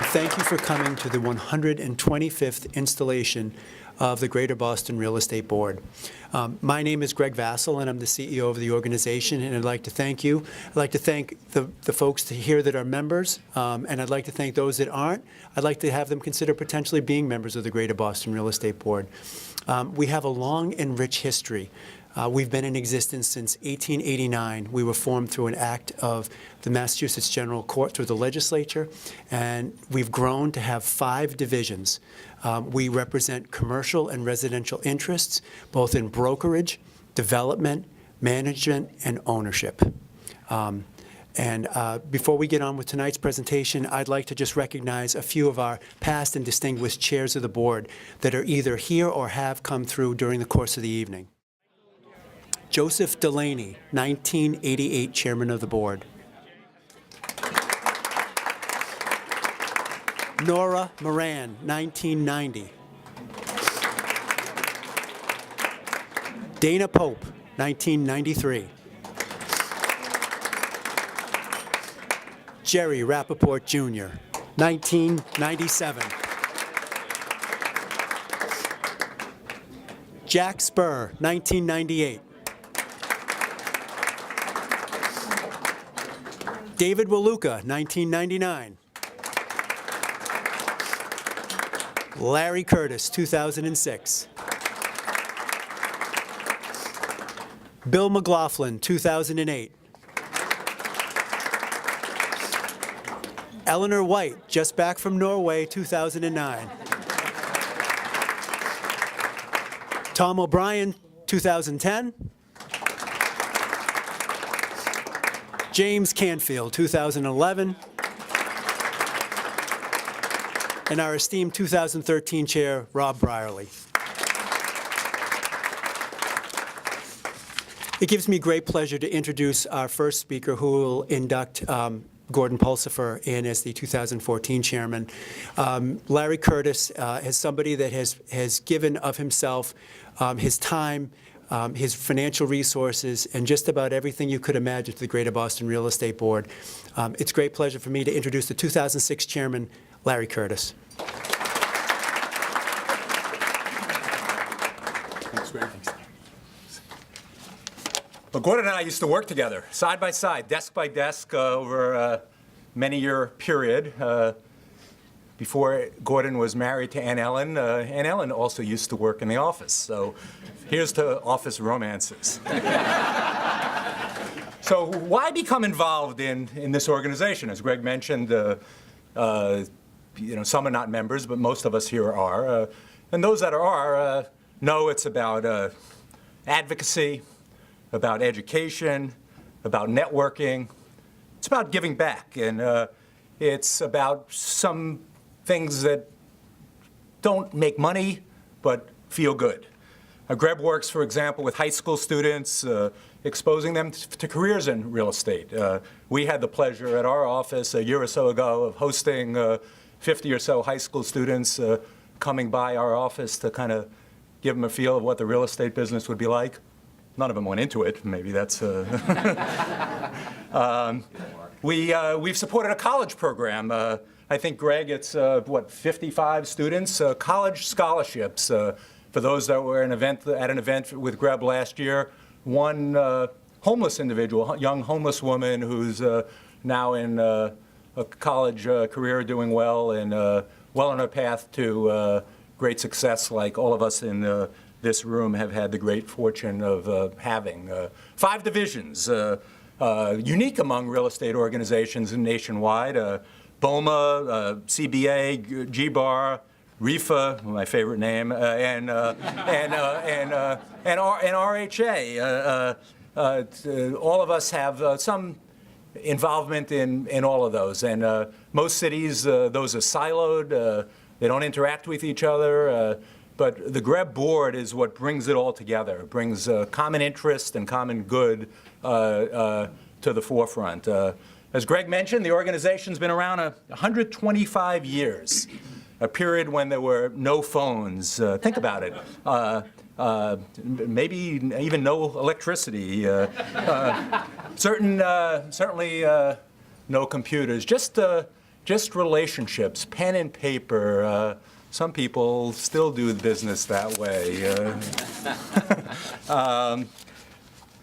Thank you for coming to the 125th installation of the Greater Boston Real Estate Board. My name is Greg Vasil, and I'm the CEO of the organization, and I'd like to thank you. I'd like to thank the folks here that are members, and I'd like to thank those that aren't. I'd like to have them consider potentially being members of the Greater Boston Real Estate Board. We have a long and rich history. We've been in existence since 1889. We were formed through an act of the Massachusetts General Court through the legislature, and we've grown to have 5 divisions. We represent commercial and residential interests, both in brokerage, development, management, and ownership. Before we get on with tonight's presentation, I'd like to just recognize a few of our past and distinguished chairs of the board that are either here or have come through during the course of the evening. Joseph Delaney, 1988 Chairman of the Board. Nora Moran, 1990. Dana Pope, 1993. Jerry Rappaport, Jr., 1997. Jack Spur, 1998. David Waluka, 1999. Larry Curtis, 2006. Bill McLaughlin, 2008. Eleanor White, just back from Norway, 2009. Tom O'Brien, 2010. James Canfield, 2011. And our esteemed 2013 chair, Rob Brierly. It gives me great pleasure to introduce our first speaker, who will induct Gordon Pulsifer in as the 2014 chairman. Larry Curtis is somebody that has given of himself, his time, his financial resources, and just about everything you could imagine to the Greater Boston Real Estate Board. It's a great pleasure for me to introduce the 2006 chairman, Larry Curtis. Thanks, Greg. Well, Gordon and I used to work together, side by side, desk by desk, over a many-year period. Before Gordon was married to Ann Ellen also used to work in the office. So here's to office romances. So why become involved in this organization? As Greg mentioned, some are not members, but most of us here are. And those that are know it's about advocacy, about education, about networking. It's about giving back, and it's about some things that don't make money but feel good. GBREB works, for example, with high school students, exposing them to careers in real estate. We had the pleasure at our office a year or so ago of hosting 50 or so high school students coming by our office to kind of give them a feel of what the real estate business would be like. None of them went into it. Maybe that's... We've supported a college program. I think, Greg, it's, 55 students, college scholarships. For those that were at an event with GBREB last year, one homeless individual, young homeless woman who's now in a college career doing well and well on her path to great success, like all of us in this room have had the great fortune of having. 5 divisions, unique among real estate organizations nationwide. BOMA, CBA, GBAR, REFA, my favorite name, and RHA. All of us have some involvement in all of those. And most cities, those are siloed. They don't interact with each other. But the GBREB board is what brings it all together. It brings common interest and common good to the forefront. As Greg mentioned, the organization's been around 125 years, a period when there were no phones. Think about it. Maybe even no electricity. Certainly no computers. Just just relationships, pen and paper. Some people still do business that way.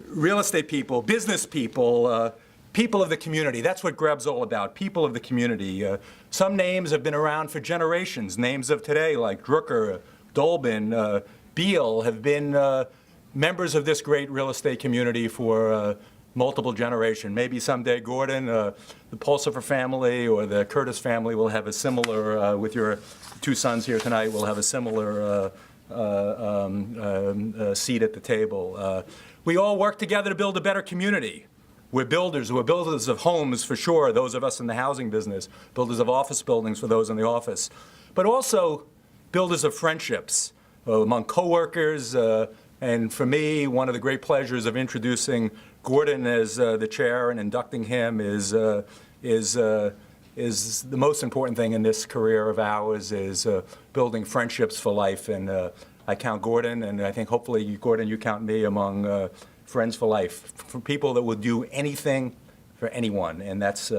Real estate people, business people, people of the community. That's what GBREB's all about, people of the community. Some names have been around for generations. Names of today like Drucker, Dolbin, Beal have been members of this great real estate community for multiple generations. Maybe someday Gordon, the Pulsifer family or the Curtis family will have a similar, with your two sons here tonight, will have a similar seat at the table. We all work together to build a better community. We're builders of homes for sure, those of us in the housing business, builders of office buildings for those in the office, but also builders of friendships among coworkers. And for me, one of the great pleasures of introducing Gordon as the chair and inducting him is the most important thing in this career of ours, is building friendships for life. And I count Gordon, and I think hopefully, Gordon, you count me among friends for life, for people that will do anything for anyone. And that's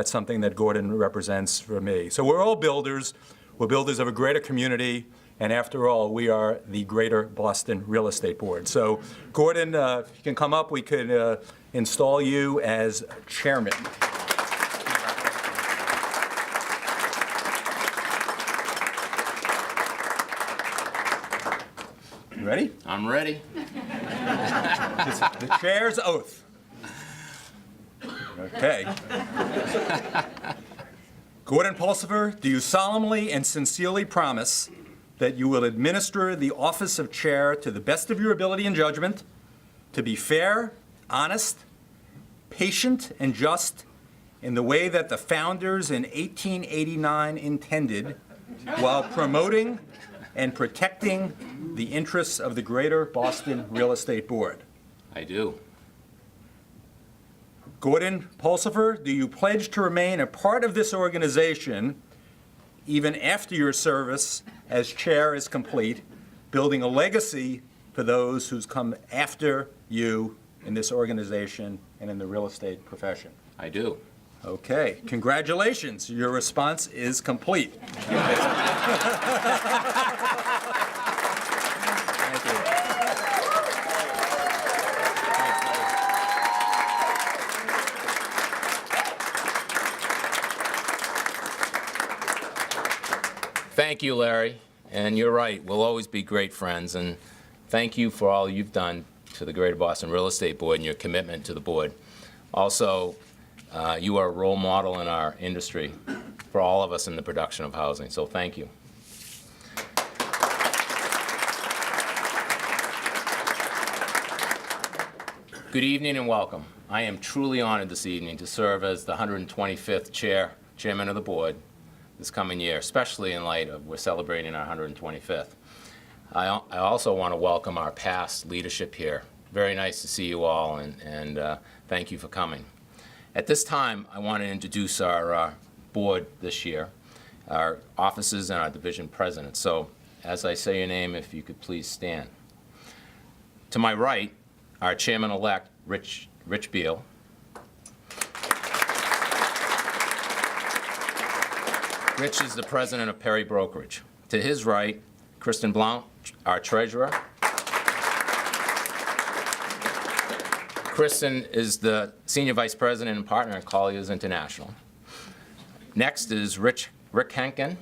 something that Gordon represents for me. So we're all builders. We're builders of a greater community. And after all, we are the Greater Boston Real Estate Board. So Gordon, if you can come up, we could install you as chairman. You ready? I'm ready. The chair's oath. Okay. Gordon Pulsifer, do you solemnly and sincerely promise that you will administer the office of chair to the best of your ability and judgment, to be fair, honest, patient, and just in the way that the founders in 1889 intended, while promoting and protecting the interests of the Greater Boston Real Estate Board? I do. Gordon Pulsifer, do you pledge to remain a part of this organization even after your service as chair is complete, building a legacy for those who's come after you in this organization and in the real estate profession? I do. Okay, congratulations. Your response is complete. Thank you. Thank you, Larry. And you're right, we'll always be great friends. And thank you for all you've done to the Greater Boston Real Estate Board and your commitment to the board. Also, you are a role model in our industry for all of us in the production of housing. So thank you. Good evening and welcome. I am truly honored this evening to serve as the 125th chairman of the board this coming year, especially in light of we're celebrating our 125th. I also want to welcome our past leadership here. Very nice to see you all, and thank you for coming. At this time, I want to introduce our board this year, our officers and our division presidents. So as I say your name, if you could please stand. To my right, our chairman-elect, Rich Beal. Rich is the president of Perry Brokerage. To his right, Kristen Blount, our treasurer. Kristen is the senior vice president and partner at Colliers International. Next is Rick Henkin.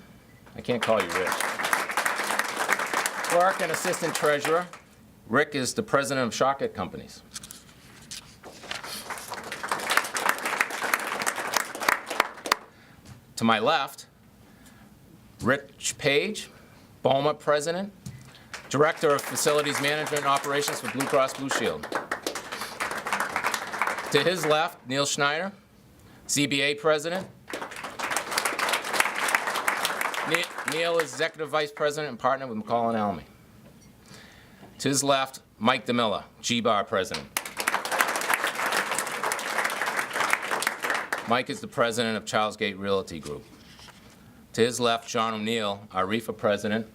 I can't call you Rich. Clerk and assistant treasurer. Rick is the president of Shockout Companies. To my left, Rich Page, BOMA president, director of facilities management and operations for Blue Cross Blue Shield. To his left, Neil Schneider, CBA president. Neil is executive vice president and partner with McCall and Almy. To his left, Mike DeMilla, GBAR president. Mike is the president of Charles Gate Realty Group. To his left, John O'Neill, our REFA president.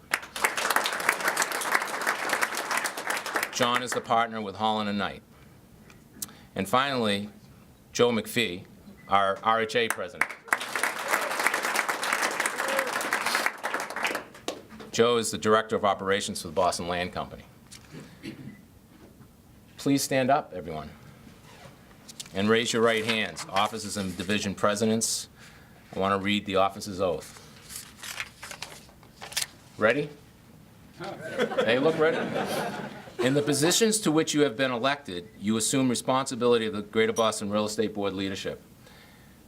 John is the partner with Holland & Knight. And finally, Joe McPhee, our RHA president. Joe is the Director of Operations for the Boston Land Company. Please stand up, everyone, and raise your right hands. Officers and division presidents, I want to read the officer's oath. Ready? They look ready. In the positions to which you have been elected, you assume responsibility of the Greater Boston Real Estate Board leadership,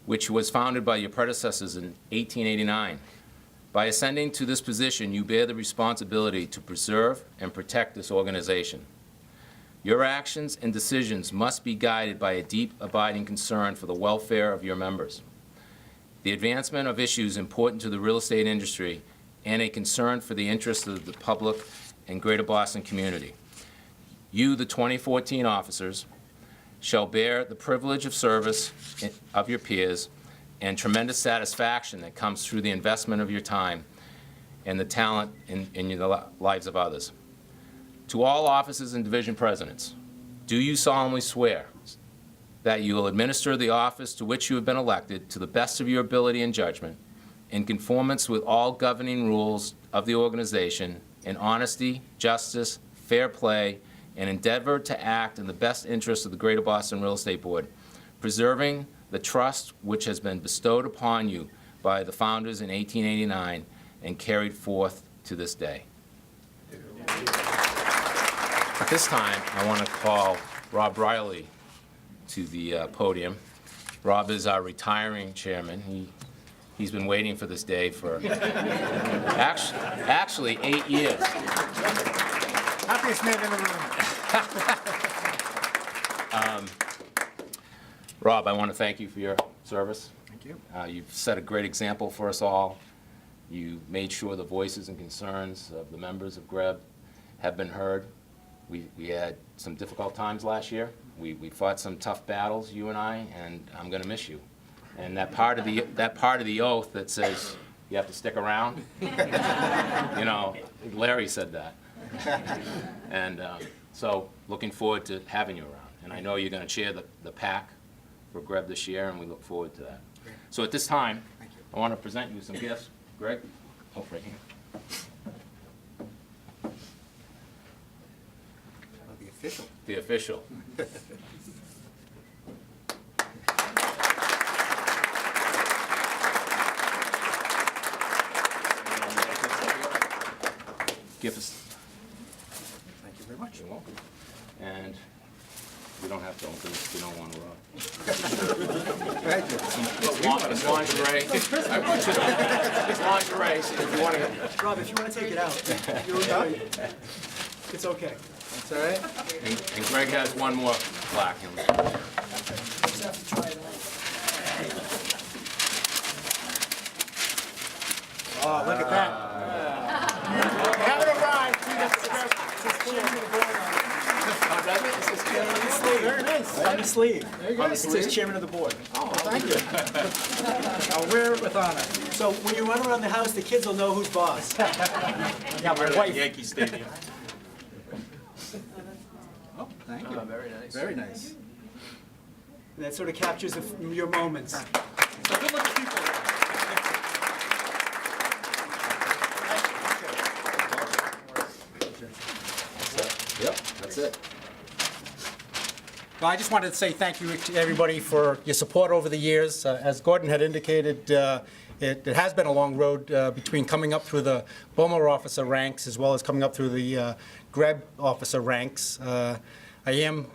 which was founded by your predecessors in 1889. By ascending to this position, you bear the responsibility to preserve and protect this organization. Your actions and decisions must be guided by a deep, abiding concern for the welfare of your members, the advancement of issues important to the real estate industry, and a concern for the interests of the public and Greater Boston community. You, the 2014 officers, shall bear the privilege of service of your peers and tremendous satisfaction that comes through the investment of your time and the talent in the lives of others. To all officers and division presidents, do you solemnly swear that you will administer the office to which you have been elected to the best of your ability and judgment, in conformance with all governing rules of the organization, in honesty, justice, fair play, and endeavor to act in the best interest of the Greater Boston Real Estate Board, preserving the trust which has been bestowed upon you by the founders in 1889 and carried forth to this day? At this time, I want to call Rob Riley to the podium. Rob is our retiring chairman. He's been waiting for this day for actually 8 years. Happiest man in the room. Rob, I want to thank you for your service. Thank you. You've set a great example for us all. You made sure the voices and concerns of the members of GBREB have been heard. We had some difficult times last year. We fought some tough battles, you and I, and I'm going to miss you. And that part of the oath that says you have to stick around, you know, Larry said that. And so looking forward to having you around. And I know you're going to chair the PAC for GBREB this year, and we look forward to that. So at this time, I want to present you some gifts. Greg, oh, right here. The official. The official. Give us. Thank you very much. You're welcome. And you don't have to open it if you don't want to. Thank you. It's lingerie. I want you to. It's lingerie. So if you want to. Rob, if you want to take it out, you're it's okay. That's all right. And Greg has one more plaque. Oh, look at that. Haven't arrived. Very nice. On the sleeve. There you go. It says chairman of the board. Oh, thank you. I'll wear it with honor. So when you run around the house, the kids will know who's boss. Yeah, my wife. Yankee Stadium. Oh, thank you. Very nice. Very nice. And that sort of captures your moments. So good looking people. Yep, that's it. Well, I just wanted to say thank you to everybody for your support over the years. As Gordon had indicated, it has been a long road between coming up through the BOMA officer ranks as well as coming up through the GBREB officer ranks. I am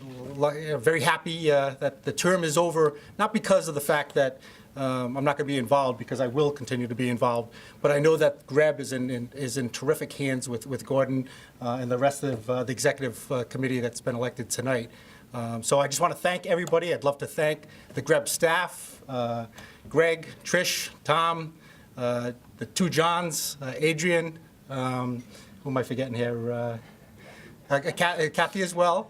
very happy that the term is over, not because of the fact that I'm not going to be involved, because I will continue to be involved, but I know that GBREB is in terrific hands with Gordon and the rest of the executive committee that's been elected tonight. So I just want to thank everybody. I'd love to thank the GBREB staff, Greg, Trish, Tom, the two Johns, Adrian, who am I forgetting here? Kathy as well.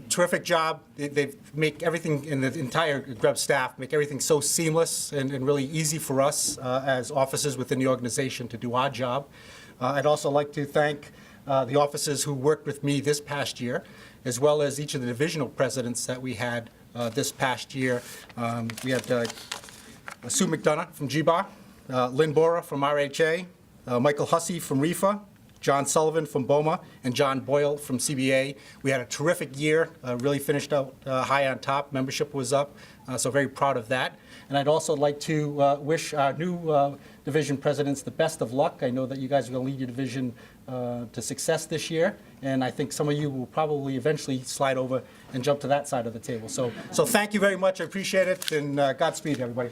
Terrific job. They make everything in the entire GBREB staff, make everything so seamless and really easy for us as officers within the organization to do our job. I'd also like to thank the officers who worked with me this past year, as well as each of the divisional presidents that we had this past year. We had Sue McDonough from GBAR, Lynn Bora from RHA, Michael Hussey from REFA, John Sullivan from BOMA, and John Boyle from CBA. We had a terrific year, really finished out high on top. Membership was up, so very proud of that. And I'd also like to wish our new division presidents the best of luck. I know that you guys are going to lead your division to success this year, and I think some of you will probably eventually slide over and jump to that side of the table. So thank you very much. I appreciate it, and Godspeed, everybody.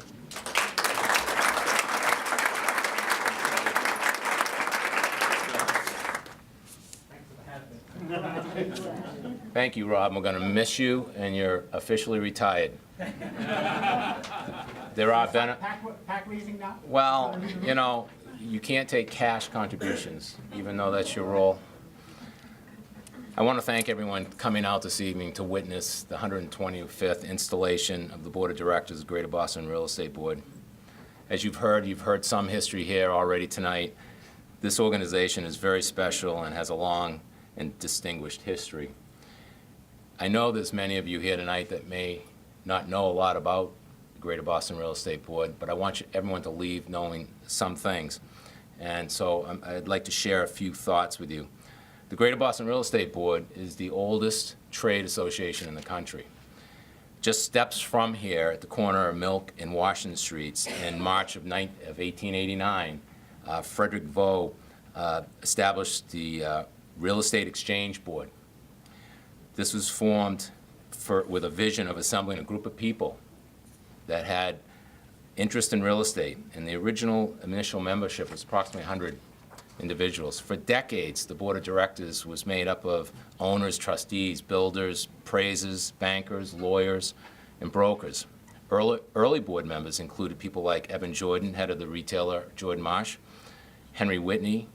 Thank you, Rob. We're going to miss you, and you're officially retired. There are Pack raising now? well, you know, you can't take cash contributions, even though that's your role. I want to thank everyone coming out this evening to witness the 125th installation of the Board of Directors of the Greater Boston Real Estate Board. As you've heard some history here already tonight. This organization is very special and has a long and distinguished history. I know there's many of you here tonight that may not know a lot about the Greater Boston Real Estate Board, but I want everyone to leave knowing some things. And so I'd like to share a few thoughts with you. The Greater Boston Real Estate Board is the oldest trade association in the country. Just steps from here at the corner of Milk and Washington Streets in March of 1889, Frederick Vaux established the Real Estate Exchange Board. This was formed with a vision of assembling a group of people that had interest in real estate, and the original initial membership was approximately 100 individuals. For decades, the Board of Directors was made up of owners, trustees, builders, appraisers, bankers, lawyers, and brokers. Early board members included people like Evan Jordan, head of the retailer Jordan Marsh, Henry Whitney,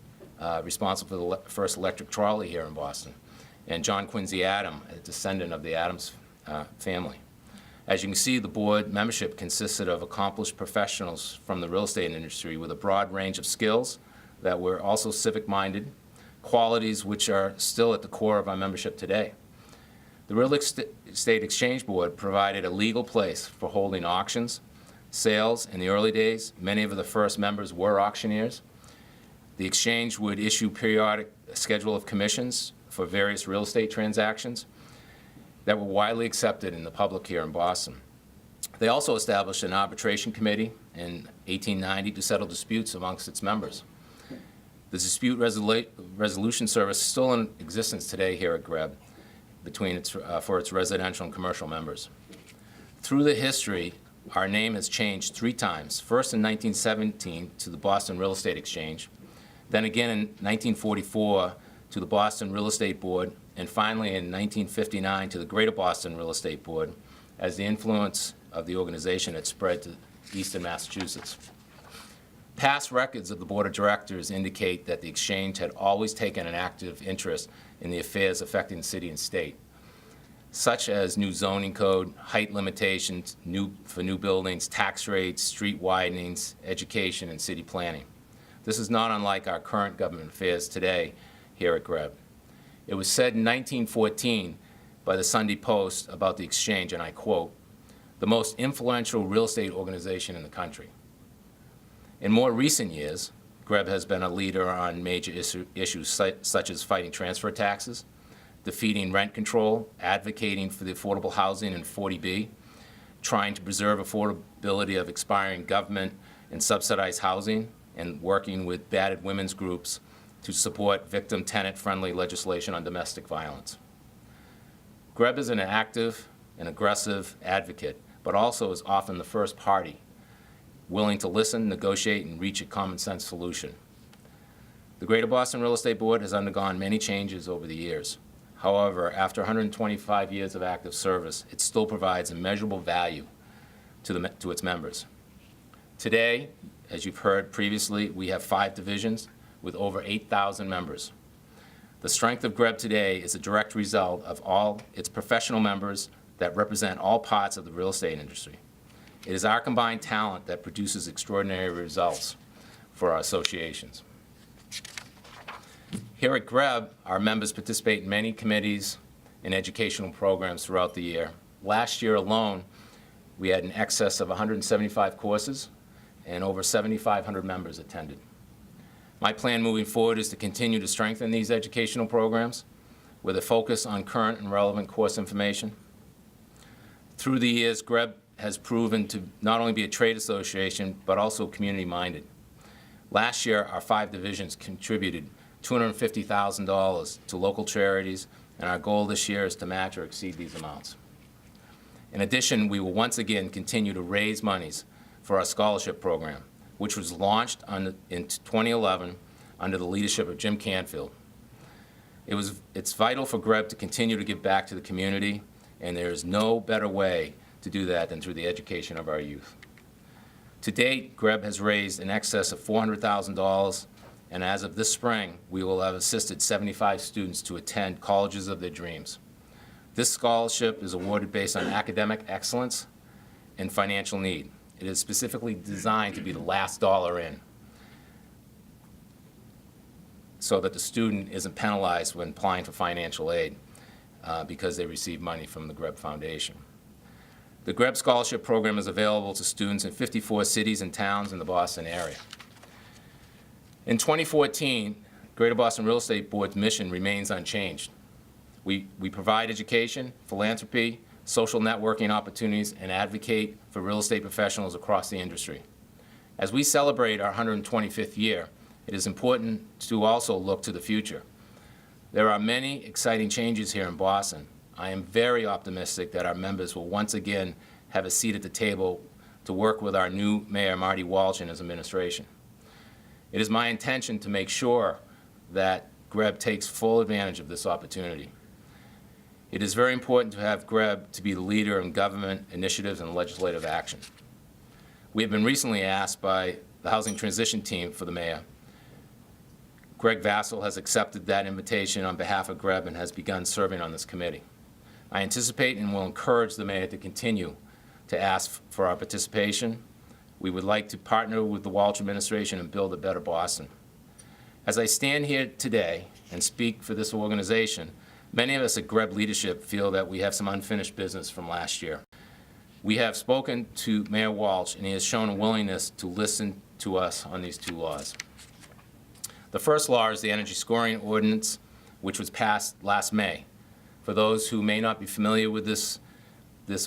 responsible for the first electric trolley here in Boston, and John Quincy Adam, a descendant of the Adams family. As you can see, the board membership consisted of accomplished professionals from the real estate industry with a broad range of skills that were also civic-minded, qualities which are still at the core of our membership today. The Real Estate Exchange Board provided a legal place for holding auctions, sales. In the early days, many of the first members were auctioneers. The exchange would issue periodic schedule of commissions for various real estate transactions that were widely accepted in the public here in Boston. They also established an arbitration committee in 1890 to settle disputes amongst its members. The dispute resolution service is still in existence today here at GBREB for its residential and commercial members. Through the history, our name has changed 3 times. First in 1917 to the Boston Real Estate Exchange, then again in 1944 to the Boston Real Estate Board, and finally in 1959 to the Greater Boston Real Estate Board, as the influence of the organization had spread to eastern Massachusetts. Past records of the Board of Directors indicate that the exchange had always taken an active interest in the affairs affecting the city and state, such as new zoning code, height limitations for new buildings, tax rates, street widenings, education, and city planning. This is not unlike our current government affairs today here at GBREB. It was said in 1914 by the Sunday Post about the exchange, and I quote, "the most influential real estate organization in the country." In more recent years, GBREB has been a leader on major issues such as fighting transfer taxes, defeating rent control, advocating for the affordable housing in 40B, trying to preserve affordability of expiring government and subsidized housing, and working with battered women's groups to support victim-tenant-friendly legislation on domestic violence. GBREB is an active and aggressive advocate, but also is often the first party, willing to listen, negotiate, and reach a common-sense solution. The Greater Boston Real Estate Board has undergone many changes over the years. However, after 125 years of active service, it still provides immeasurable value to its members. Today, as you've heard previously, we have 5 divisions with over 8,000 members. The strength of GBREB today is a direct result of all its professional members that represent all parts of the real estate industry. It is our combined talent that produces extraordinary results for our associations. Here at GBREB, our members participate in many committees and educational programs throughout the year. Last year alone, we had in excess of 175 courses, and over 7,500 members attended. My plan moving forward is to continue to strengthen these educational programs with a focus on current and relevant course information. Through the years, GBREB has proven to not only be a trade association, but also community-minded. Last year, our 5 divisions contributed $250,000 to local charities, and our goal this year is to match or exceed these amounts. In addition, we will once again continue to raise monies for our scholarship program, which was launched in 2011 under the leadership of Jim Canfield. It's vital for GBREB to continue to give back to the community, and there is no better way to do that than through the education of our youth. To date, GBREB has raised in excess of $400,000, and as of this spring, we will have assisted 75 students to attend colleges of their dreams. This scholarship is awarded based on academic excellence and financial need. It is specifically designed to be the last dollar in, so that the student isn't penalized when applying for financial aid because they receive money from the GBREB Foundation. The GBREB Scholarship Program is available to students in 54 cities and towns in the Boston area. In 2014, Greater Boston Real Estate Board's mission remains unchanged. We provide education, philanthropy, social networking opportunities, and advocate for real estate professionals across the industry. As we celebrate our 125th year, it is important to also look to the future. There are many exciting changes here in Boston. I am very optimistic that our members will once again have a seat at the table to work with our new Mayor, Marty Walsh, and his administration. It is my intention to make sure that GBREB takes full advantage of this opportunity. It is very important to have GBREB to be the leader in government initiatives and legislative action. We have been recently asked by the Housing Transition Team for the Mayor. Greg Vasil has accepted that invitation on behalf of GBREB and has begun serving on this committee. I anticipate and will encourage the Mayor to continue to ask for our participation. We would like to partner with the Walsh administration and build a better Boston. As I stand here today and speak for this organization, many of us at GBREB leadership feel that we have some unfinished business from last year. We have spoken to Mayor Walsh, and he has shown a willingness to listen to us on these 2 laws. The first law is the Energy Scoring Ordinance, which was passed last May. For those who may not be familiar with this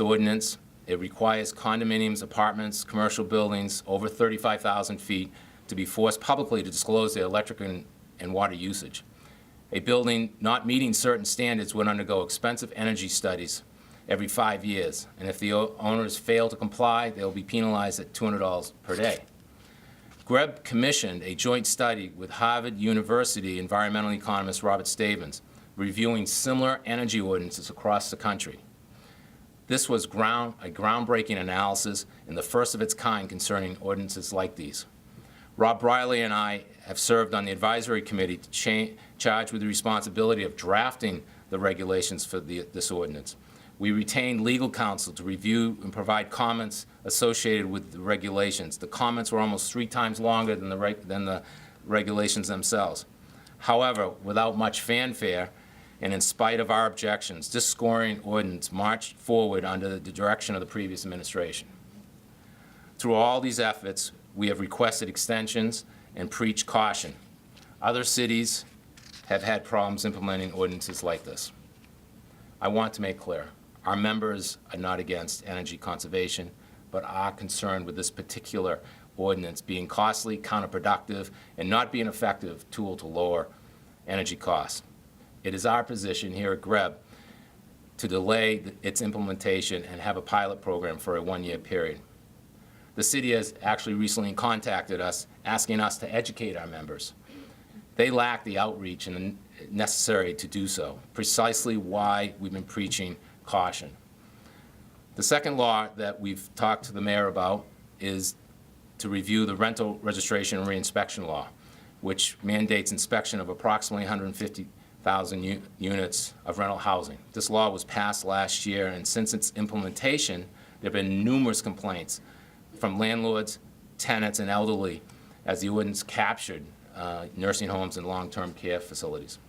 ordinance, it requires condominiums, apartments, commercial buildings over 35,000 feet to be forced publicly to disclose their electric and water usage. A building not meeting certain standards would undergo expensive energy studies every 5 years, and if the owners fail to comply, they will be penalized at $200 per day. GBREB commissioned a joint study with Harvard University environmental economist Robert Stavins, reviewing similar energy ordinances across the country. This was a groundbreaking analysis and the first of its kind concerning ordinances like these. Rob Briley and I have served on the advisory committee charged with the responsibility of drafting the regulations for this ordinance. We retained legal counsel to review and provide comments associated with the regulations. The comments were almost 3 times longer than the regulations themselves. However, without much fanfare, and in spite of our objections, this scoring ordinance marched forward under the direction of the previous administration. Through all these efforts, we have requested extensions and preached caution. Other cities have had problems implementing ordinances like this. I want to make clear, our members are not against energy conservation, but are concerned with this particular ordinance being costly, counterproductive, and not being an effective tool to lower energy costs. It is our position here at GBREB to delay its implementation and have a pilot program for a 1-year period. The city has actually recently contacted us asking us to educate our members. They lack the outreach necessary to do so, precisely why we've been preaching caution. The second law that we've talked to the mayor about is to review the rental registration and reinspection law, which mandates inspection of approximately 150,000 units of rental housing. This law was passed last year, and since its implementation, there have been numerous complaints from landlords, tenants, and elderly as the ordinance captured nursing homes and long-term care facilities.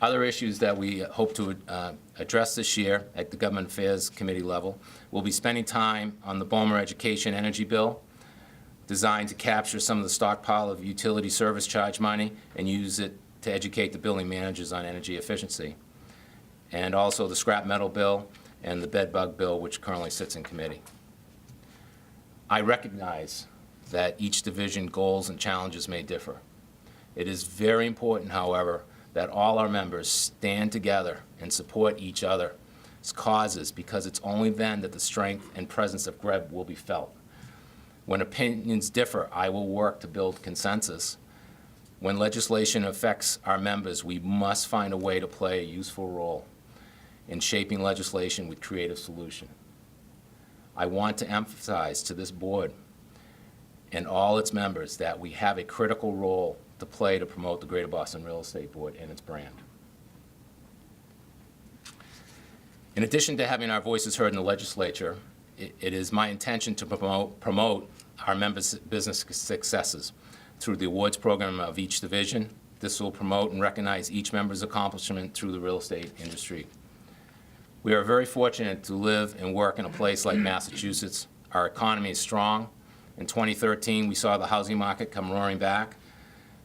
Other issues that we hope to address this year at the Government Affairs Committee level, we'll be spending time on the Balmer Education Energy Bill, designed to capture some of the stockpile of utility service charge money and use it to educate the building managers on energy efficiency. And also the scrap metal bill and the bed bug bill, which currently sits in committee. I recognize that each division goals and challenges may differ. It is very important, however, that all our members stand together and support each other's causes, because it's only then that the strength and presence of GBREB will be felt. When opinions differ, I will work to build consensus. When legislation affects our members, we must find a way to play a useful role in shaping legislation with creative solution. I want to emphasize to this board and all its members that we have a critical role to play to promote the Greater Boston Real Estate Board and its brand. In addition to having our voices heard in the legislature, it is my intention to promote our members' business successes through the awards program of each division. This will promote and recognize each member's accomplishment through the real estate industry. We are very fortunate to live and work in a place like Massachusetts. Our economy is strong. In 2013, we saw the housing market come roaring back.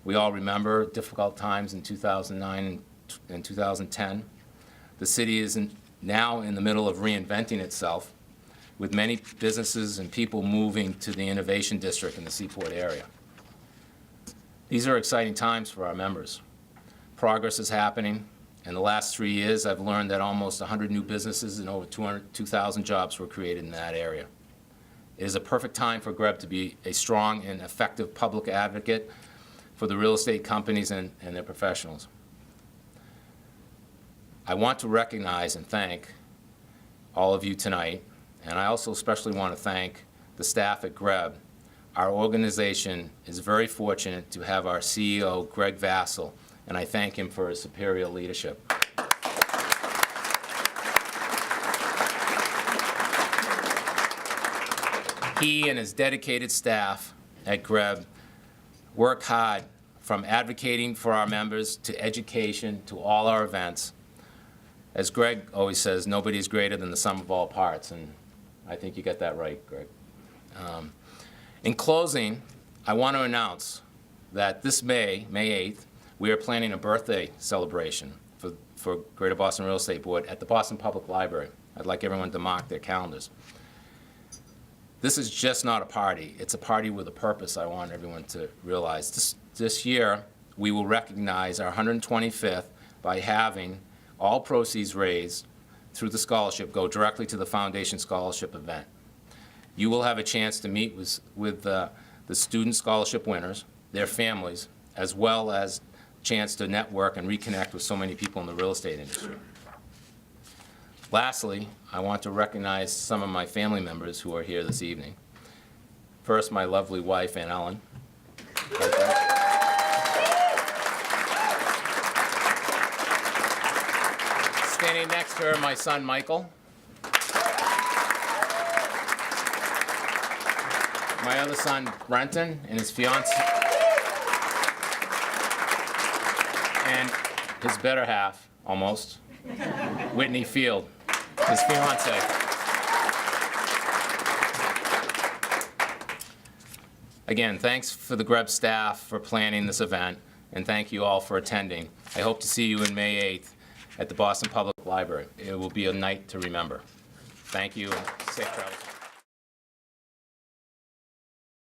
We all remember difficult times in 2009 and 2010. The city is now in the middle of reinventing itself, with many businesses and people moving to the Innovation District in the Seaport area. These are exciting times for our members. Progress is happening. In the last 3 years, I've learned that almost 100 new businesses and over 2,000 jobs were created in that area. It is a perfect time for GBREB to be a strong and effective public advocate for the real estate companies and their professionals. I want to recognize and thank all of you tonight, and I also especially want to thank the staff at GBREB. Our organization is very fortunate to have our CEO, Greg Vasil, and I thank him for his superior leadership. He and his dedicated staff at GBREB work hard, from advocating for our members to education to all our events. As Greg always says, nobody is greater than the sum of all parts, and I think you got that right, Greg. In closing, I want to announce that this May 8th, we are planning a birthday celebration for Greater Boston Real Estate Board at the Boston Public Library. I'd like everyone to mark their calendars. This is just not a party. It's a party with a purpose, I want everyone to realize. This year, we will recognize our 125th by having all proceeds raised through the scholarship go directly to the Foundation Scholarship event. You will have a chance to meet with the student scholarship winners, their families, as well as a chance to network and reconnect with so many people in the real estate industry. Lastly, I want to recognize some of my family members who are here this evening. First, my lovely wife, Aunt Ellen. Right there. Standing next to her, my son, Michael. My other son, Brenton, and his fiance. And his better half, almost, Whitney Field, his fiance. Again, thanks for the GBREB staff for planning this event, and thank you all for attending. I hope to see you on May 8th at the Boston Public Library. It will be a night to remember. Thank you, and safe travels.